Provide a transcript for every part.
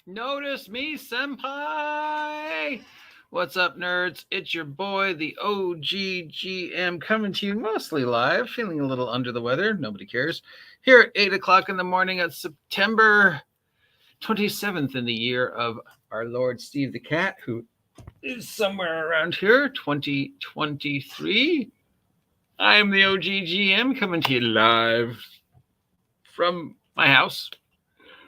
Notice me, senpai! What's up, nerds? It's your boy, the OGGM, coming to you mostly live, feeling a little under the weather. Nobody cares. Here at 8 o'clock in the morning on September 27th in the year of our Lord Steve the Cat, who is somewhere around here, 2023. I am the OGGM coming to you live from my house.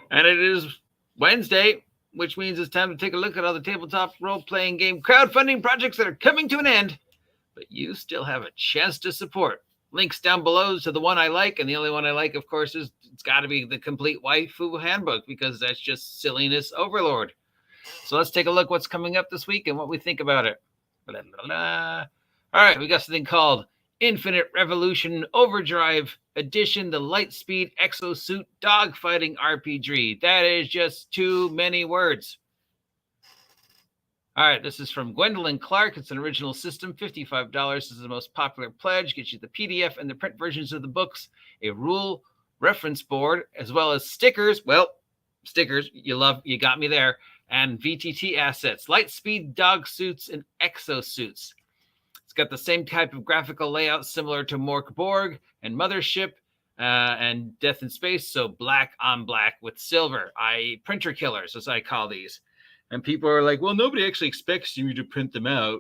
And it is Wednesday, which means it's time to take a look at all the tabletop role-playing game crowdfunding projects that are coming to an end, but you still have a chance to support. Links down below to the one I like, and the only one I like, of course, is it's got to be the complete Waifu handbook, because that's just silliness overlord. So let's take a look what's coming up this week and what we think about it. Blah, blah, blah. All right, we got something called Infinite Revolution Overdrive Edition, the Lightspeed Exosuit Dogfighting RPG. That is just too many words. All right, this is from Gwendolyn Clark. It's an original system, $55. This is the most popular pledge. Gets you the PDF and the print versions of the books, a rule reference board, as well as stickers. Well, stickers, you got me there. And VTT assets, Lightspeed dog suits and exosuits. It's got the same type of graphical layout similar to Mork Borg and Mothership and Death in Space. So black on black with silver, i.e. printer killers, as I call these. And people are like, well, nobody actually expects you to print them out.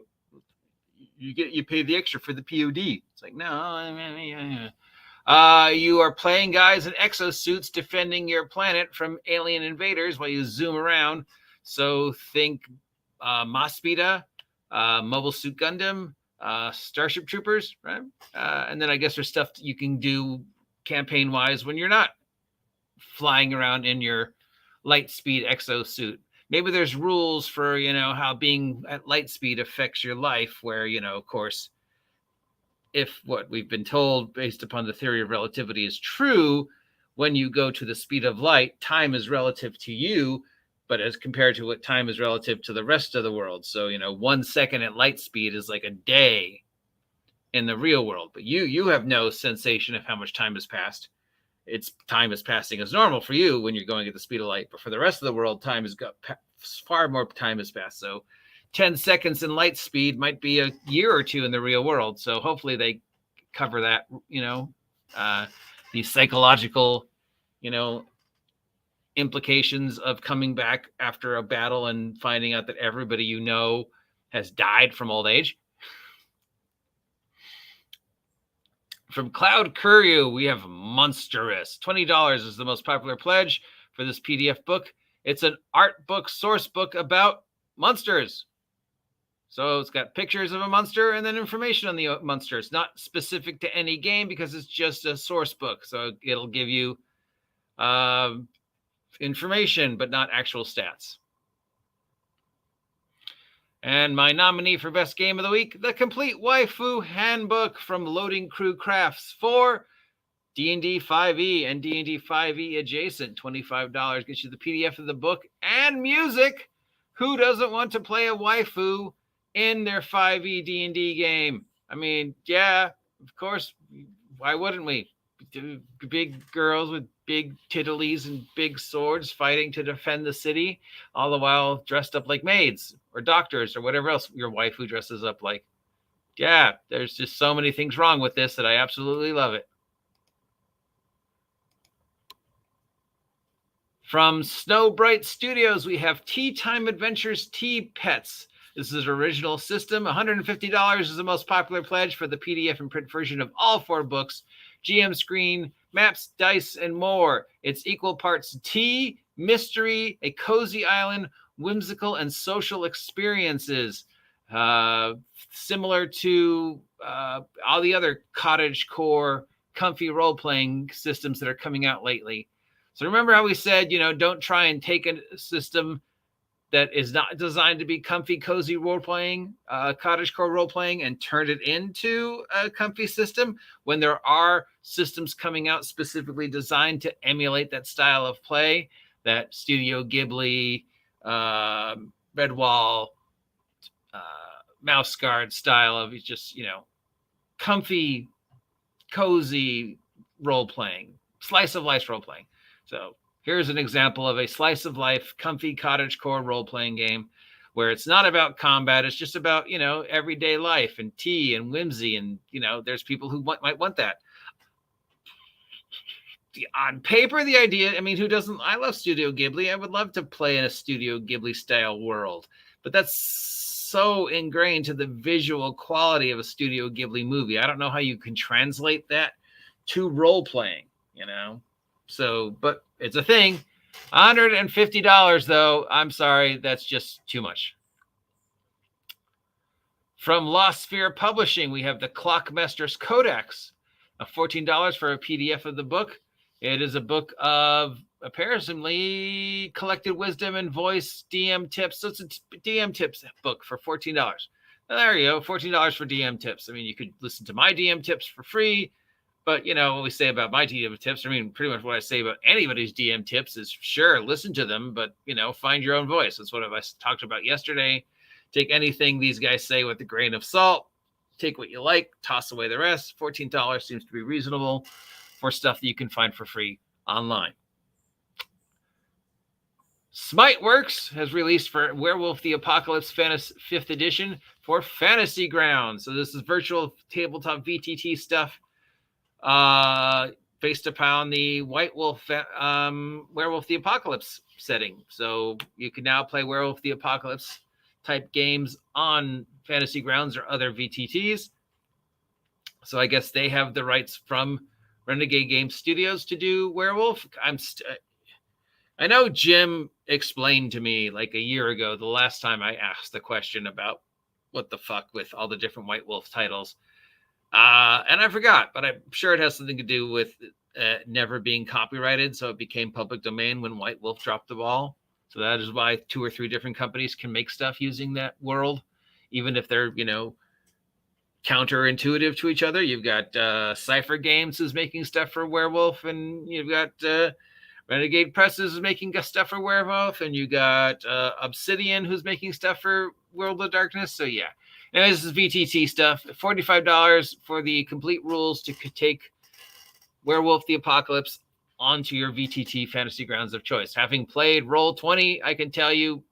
You pay the extra for the POD. It's like, no. You are playing guys in exosuits defending your planet from alien invaders while you zoom around. So think Mospita, Mobile Suit Gundam, Starship Troopers, right? And then I guess there's stuff you can do campaign-wise when you're not flying around in your Lightspeed exosuit. Maybe there's rules for, how being at light speed affects your life, where, of course, if what we've been told based upon the theory of relativity is true, when you go to the speed of light, time is relative to you, but as compared to what time is relative to the rest of the world. So, 1 second at light speed is like a day in the real world, but you have no sensation of how much time has passed. Time is passing as normal for you when you're going at the speed of light, but for the rest of the world, far more time has passed. So 10 seconds in light speed might be a year or two in the real world. So hopefully they cover that, the psychological, implications of coming back after a battle and finding out that everybody has died from old age. From Cloud Courier, we have Monstrous. $20 is the most popular pledge for this PDF book. It's an art book, source book about monsters. So it's got pictures of a monster and then information on the monster. It's not specific to any game because it's just a source book. So it'll give you information, but not actual stats. And my nominee for Best Game of the Week, the Complete Waifu Handbook from Loading Crew Crafts for D&D 5e and D&D 5e adjacent. $25 gets you the PDF of the book and music. Who doesn't want to play a waifu in their 5e D&D game? I mean, yeah, of course. Why wouldn't we? Big girls with big titties and big swords fighting to defend the city, all the while dressed up like maids or doctors or whatever else your waifu dresses up like. Yeah, there's just so many things wrong with this that I absolutely love it. From Snowbright Studios, we have Tea Time Adventures Tea Pets. This is an original system. $150 is the most popular pledge for the PDF and print version of all 4 books. GM screen, maps, dice, and more. It's equal parts tea, mystery, a cozy island, whimsical, and social experiences. Similar to all the other cottage core, comfy role-playing systems that are coming out lately. So remember how we said, don't try and take a system that is not designed to be comfy, cozy role-playing, cottagecore role-playing, and turn it into a comfy system when there are systems coming out specifically designed to emulate that style of play, that Studio Ghibli, Redwall, Mouse Guard style of just, comfy, cozy role-playing, slice of life role-playing. So Here's an example of a slice of life, comfy cottagecore role-playing game where it's not about combat. It's just about, everyday life and tea and whimsy. And, there's people who might want that. On paper, the idea, who doesn't? I love Studio Ghibli. I would love to play in a Studio Ghibli style world, but that's so ingrained to the visual quality of a Studio Ghibli movie. I don't know how you can translate that to role playing, So, but it's a thing. $150 though. I'm sorry, that's just too much. From Lost Sphere Publishing, we have the Clockmaster's Codex, $14 for a PDF of the book. It is a book of apparently collected wisdom and voice DM tips. So it's a DM tips book for $14. There you go, $14 for DM tips. You could listen to my DM tips for free, but what we say about my DM tips, pretty much what I say about anybody's DM tips is sure, listen to them, but find your own voice. That's what I talked about yesterday. Take anything these guys say with a grain of salt. Take what you like, toss away the rest. $14 seems to be reasonable for stuff that you can find for free online. Smiteworks has released for Werewolf the Apocalypse 5th edition for Fantasy Grounds. So this is virtual tabletop VTT stuff based upon the White Wolf Werewolf the Apocalypse setting. So you can now play Werewolf the Apocalypse type games on Fantasy Grounds or other VTTs. So I guess they have the rights from Renegade Game Studios to do Werewolf. I know Jim explained to me like a year ago, the last time I asked the question about what the fuck with all the different White Wolf titles. And I forgot, but I'm sure it has something to do with never being copyrighted. So it became public domain when White Wolf dropped the ball. So that is why 2 or 3 different companies can make stuff using that world, even if they're, counterintuitive to each other. You've got Cypher Games who's making stuff for Werewolf, and you've got Renegade Presses is making stuff for Werewolf, and you got Obsidian who's making stuff for World of Darkness. So yeah, and this is VTT stuff. $45 for the complete rules to take Werewolf the Apocalypse onto your VTT Fantasy Grounds of choice. Having played Roll20, I can tell you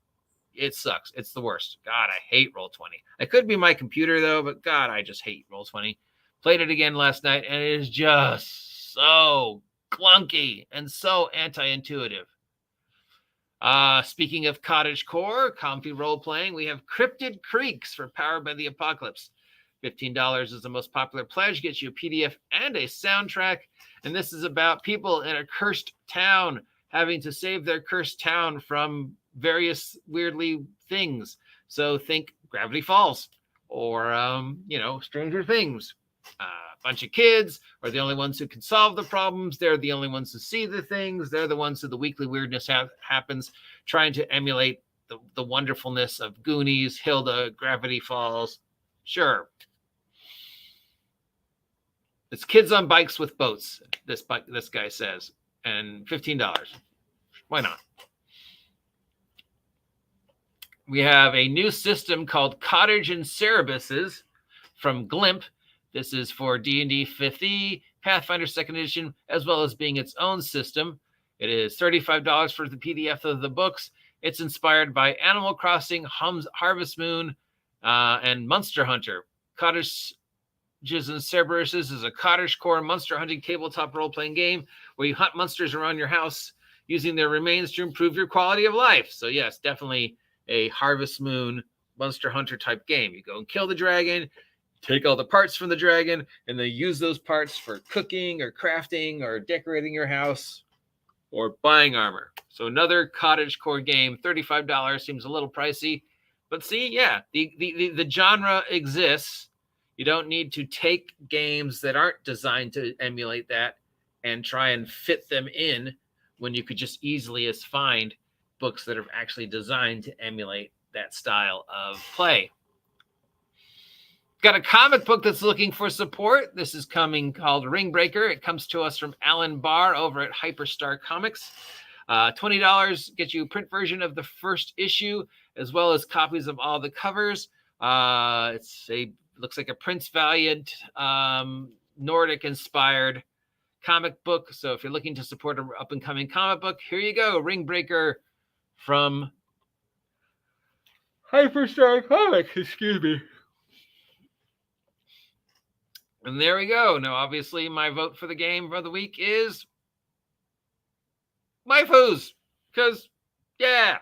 it sucks. It's the worst. God, I hate Roll20. It could be my computer though, but God, I just hate Roll20. Played it again last night, and it is just so clunky and so anti-intuitive. Speaking of cottagecore, comfy role-playing, we have Cryptid Creeks for Powered by the Apocalypse. $15 is the most popular pledge, gets you a PDF and a soundtrack. And this is about people in a cursed town having to save their cursed town from various weirdly things. So think Gravity Falls or, Stranger Things. A bunch of kids are the only ones who can solve the problems. They're the only ones who see the things. They're the ones who the weekly weirdness happens, trying to emulate the wonderfulness of Goonies, Hilda, Gravity Falls. Sure. It's kids on bikes with boats, this guy says, and $15. Why not? We have a new system called Cottage and Cerebuses from Glimp. This is for D&D 5e, Pathfinder 2nd edition, as well as being its own system. It is $35 for the PDF of the books. It's inspired by Animal Crossing, Harvest Moon, and Monster Hunter. Cottages and Cerberuses is a cottagecore monster hunting tabletop role-playing game where you hunt monsters around your house using their remains to improve your quality of life. So yes, definitely a Harvest Moon Monster Hunter type game. You go and kill the dragon, take all the parts from the dragon, and then use those parts for cooking or crafting or decorating your house or buying armor. So another cottagecore game, $35 seems a little pricey. But see, yeah, the genre exists. You don't need to take games that aren't designed to emulate that and try and fit them in when you could just easily as find books that are actually designed to emulate that style of play. Got a comic book that's looking for support. This is coming called Ringbreaker. It comes to us from Alan Barr over at Hyperstar Comics. $20 gets you a print version of the first issue, as well as copies of all the covers. Looks like a Prince Valiant, Nordic-inspired comic book. So if you're looking to support an up-and-coming comic book, here you go. Ringbreaker from Hyperstar Comics, excuse me. And there we go. Now, obviously, my vote for the game of the week is Waifus. Because, yeah.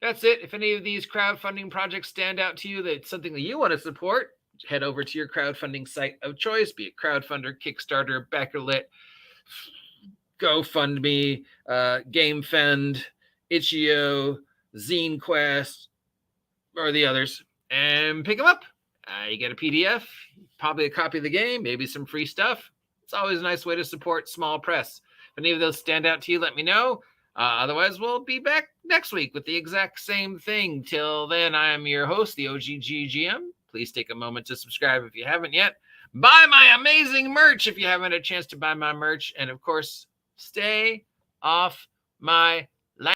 That's it. If any of these crowdfunding projects stand out to you, that's something that you want to support, head over to your crowdfunding site of choice, be it Crowdfunder, Kickstarter, Backrolit, GoFundMe, GameFend, Itch.io, Zine Quest, or the others, and pick them up. You get a PDF, probably a copy of the game, maybe some free stuff. It's always a nice way to support small press. If any of those stand out to you, let me know. Otherwise, we'll be back next week with the exact same thing. Till then, I am your host, the OGGM. Please take a moment to subscribe if you haven't yet. Buy my amazing merch if you haven't had a chance to buy my merch. And, of course, stay off my